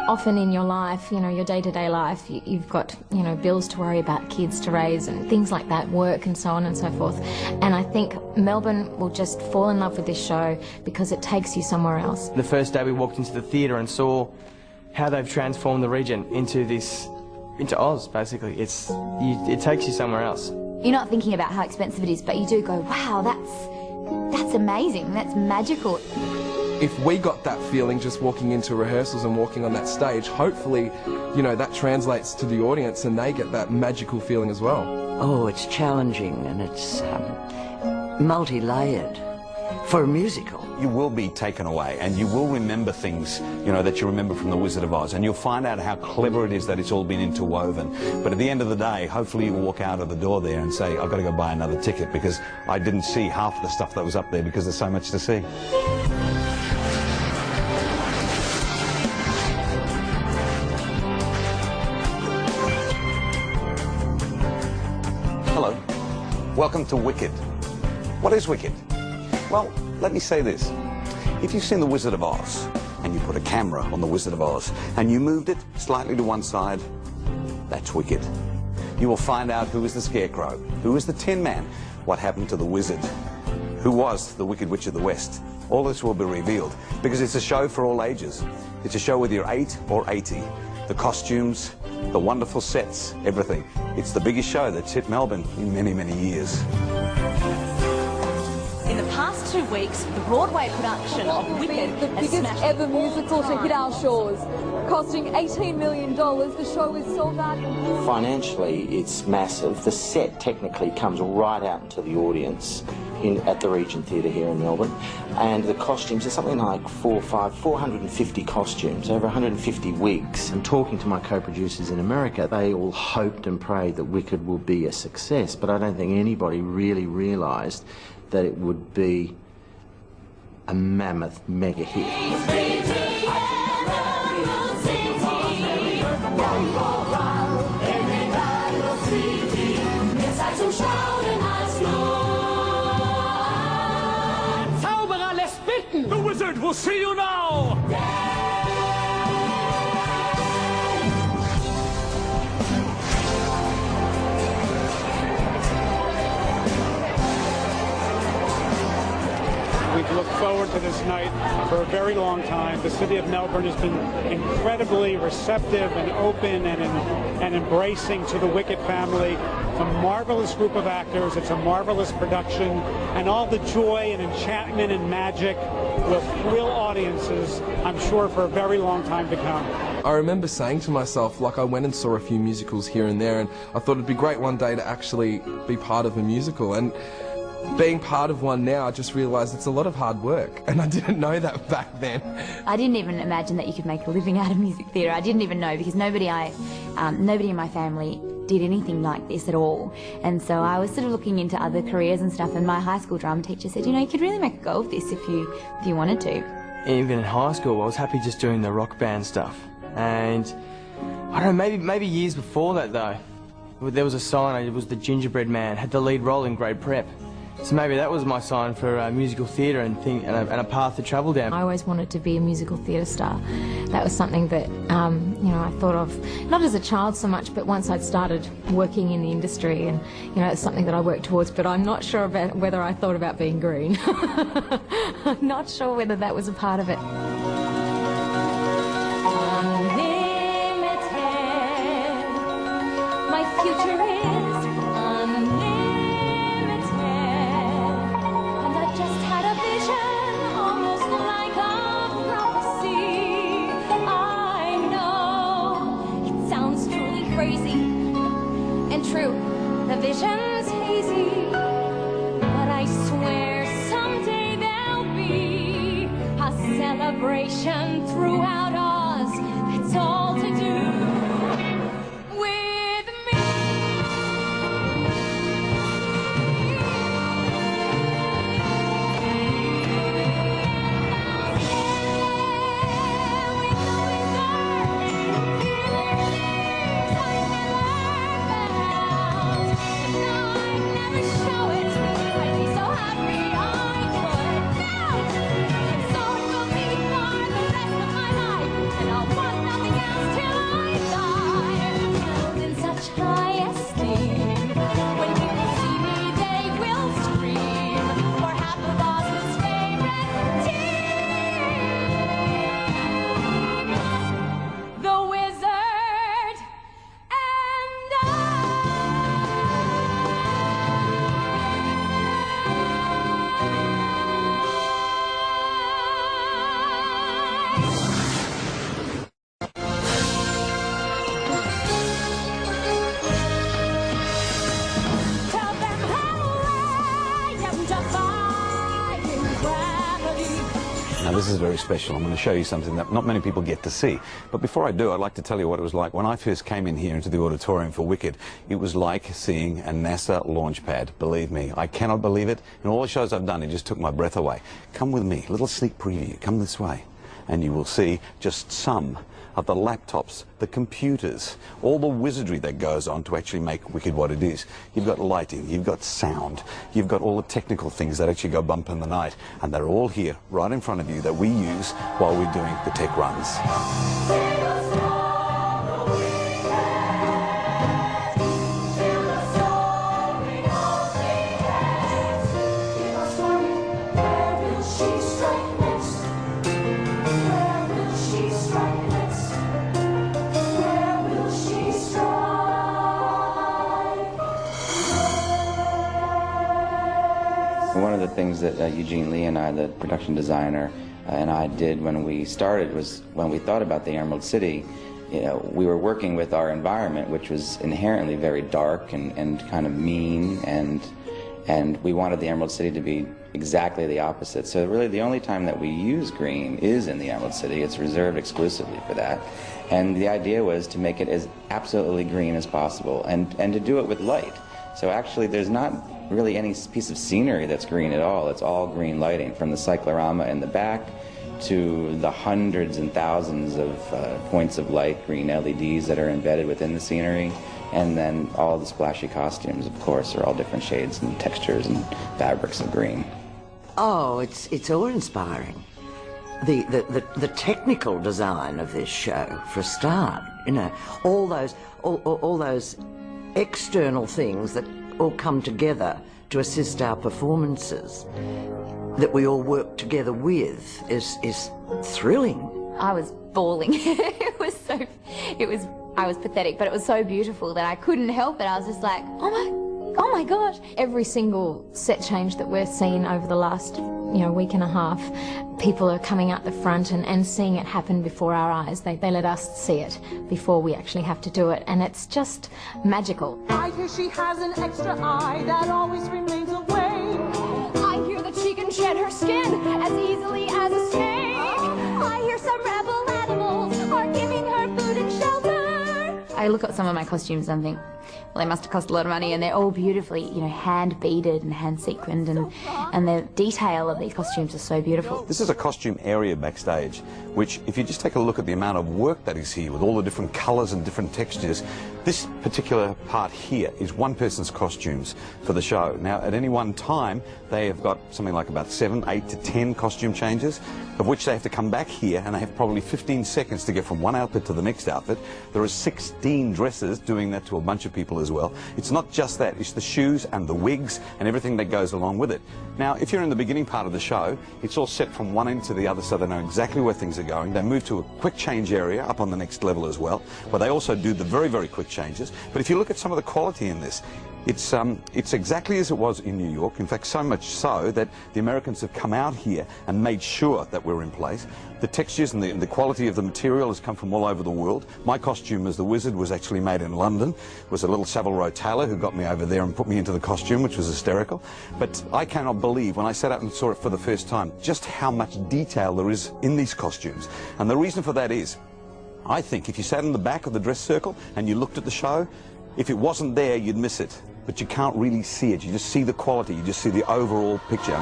Often in your life, you know, your day-to-day life, you've got, you know, bills to worry about, kids to raise and things like that, work and so on and so forth. And I think Melbourne will just fall in love with this show because it takes you somewhere else. The first day we walked into the theatre and saw how they've transformed the region into Oz, basically. It takes you somewhere else. You're not thinking about how expensive it is, but you do go, wow, that's amazing, that's magical. If we got that feeling just walking into rehearsals and walking on that stage, hopefully, you know, that translates to the audience and they get that magical feeling as well. Oh, it's challenging and it's multi-layered for a musical. You will be taken away and you will remember things, you know, that you remember from The Wizard of Oz, and you'll find out how clever it is that it's all been interwoven. But at the end of the day, hopefully you will walk out of the door there and say, I've got to go buy another ticket because I didn't see half of the stuff that was up there because there's so much to see. Hello. Welcome to Wicked. What is Wicked? Well, let me say this. If you've seen The Wizard of Oz and you put a camera on The Wizard of Oz and you moved it slightly to one side, that's Wicked. You will find out who is the Scarecrow, who is the Tin Man, what happened to the Wizard, who was the Wicked Witch of the West. All this will be revealed because it's a show for all ages. It's a show whether you're 8 or 80. The costumes, the wonderful sets, everything. It's the biggest show that's hit Melbourne in many, many years. In the past 2 weeks, the Broadway production of Wicked the has biggest ever musical to hit our shores. Costing $18 million, the show is sold out. Financially, it's massive. The set technically comes right out into the audience at the Regent Theatre here in Melbourne. And the costumes are something like 450 costumes, over 150 wigs. And talking to my co-producers in America, they all hoped and prayed that Wicked will be a success, but I don't think anybody really realised that it would be a mammoth mega hit. Zauberer lässt bitten! The wizard will see you now! We've looked forward to this night for a very long time. The city of Melbourne has been incredibly receptive and open and embracing to the Wicked family. It's a marvelous group of actors. It's a marvelous production. And all the joy and enchantment and magic will thrill audiences, I'm sure, for a very long time to come. I remember saying to myself, like I went and saw a few musicals here and there, and I thought it'd be great one day to actually be part of a musical. And being part of one now, I just realised it's a lot of hard work, and I didn't know that back then. I didn't even imagine that you could make a living out of music theatre. I didn't even know, because nobody in my family did anything like this at all. And so I was sort of looking into other careers and stuff, and my high school drama teacher said, you know, you could really make a go of this if you wanted to. Even in high school, I was happy just doing the rock band stuff. And I don't know, maybe years before that though, there was a sign, it was the Gingerbread Man, had the lead role in Grade Prep. So maybe that was my sign for musical theatre and a path to travel down. I always wanted to be a musical theatre star. That was something that, you know, I thought of, not as a child so much, but once I'd started working in the industry, and, you know, it's something that I worked towards, but I'm not sure about whether I thought about being green. I'm not sure whether that was a part of it. Unlimited. My future is unlimited. And I just had a vision, almost like a prophecy. I know it sounds truly crazy and true. The vision's hazy, but I swear someday there'll be a celebration throughout Oz. It's all to do with me. Show it. I'd be so happy I could now. So it will be for the rest of my life, and I'll want nothing else. Now this is very special. I'm going to show you something that not many people get to see. But before I do, I'd like to tell you what it was like when I first came in here into the auditorium for Wicked. It was like seeing a NASA launch pad. Believe me, I cannot believe it. In all the shows I've done, it just took my breath away. Come with me, a little sneak preview. Come this way, and you will see just some of the laptops, the computers, all the wizardry that goes on to actually make Wicked what it is. You've got lighting, you've got sound, you've got all the technical things that actually go bump in the night, and they're all here, right in front of you, that we use while we're doing the tech runs. One of the things that Eugene Lee and I, the production designer, and I did when we started was when we thought about the Emerald City, you know, we were working with our environment, which was inherently very dark and kind of mean, and we wanted the Emerald City to be exactly the opposite. So really the only time that we use green is in the Emerald City. It's reserved exclusively for that. And the idea was to make it as absolutely green as possible and to do it with light. So actually there's not really any piece of scenery that's green at all. It's all green lighting, from the cyclorama in the back to the hundreds and thousands of points of light, green LEDs that are embedded within the scenery, and then all the splashy costumes, of course, are all different shades and textures and fabrics of green. Oh, it's awe-inspiring. The technical design of this show, for a start, you know, all those external things that all come together to assist our performances, that we all work together with, is thrilling. I was bawling. I was pathetic, but it was so beautiful that I couldn't help it. I was just like, oh my gosh. Every single set change that we've seen over the last, week and a half, people are coming out the front and seeing it happen before our eyes. They let us see it before we actually have to do it, and it's just magical. I hear she has an extra eye that always remains away. I hear that she can shed her skin as easily as a snake. I hear some rebel animals are giving her food and shelter. I look at some of my costumes and think, well, they must have cost a lot of money, and they're all beautifully, hand beaded and hand sequined, and the detail of these costumes is so beautiful. This is a costume area backstage, which, if you just take a look at the amount of work that is here with all the different colours and different textures, this particular part here is one person's costumes for the show. Now, at any one time, they have got something like about 7, 8 to 10 costume changes, of which they have to come back here, and they have probably 15 seconds to get from one outfit to the next outfit. There are 16 dresses doing that to a bunch of people as well. It's not just that, it's the shoes and the wigs and everything that goes along with it. Now, if you're in the beginning part of the show, it's all set from one end to the other so they know exactly where things are going. They move to a quick change area up on the next level as well, where they also do the very, very quick changes. But if you look at some of the quality in this, it's exactly as it was in New York. In fact, so much so that the Americans have come out here and made sure that we're in place. The textures and the quality of the material has come from all over the world. My costume as the Wizard was actually made in London. It was a little Savile Row tailor who got me over there and put me into the costume, which was hysterical. But I cannot believe, when I sat up and saw it for the first time, just how much detail there is in these costumes. And the reason for that is, I think if you sat in the back of the dress circle and you looked at the show, if it wasn't there, you'd miss it. But you can't really see it. You just see the quality. You just see the overall picture.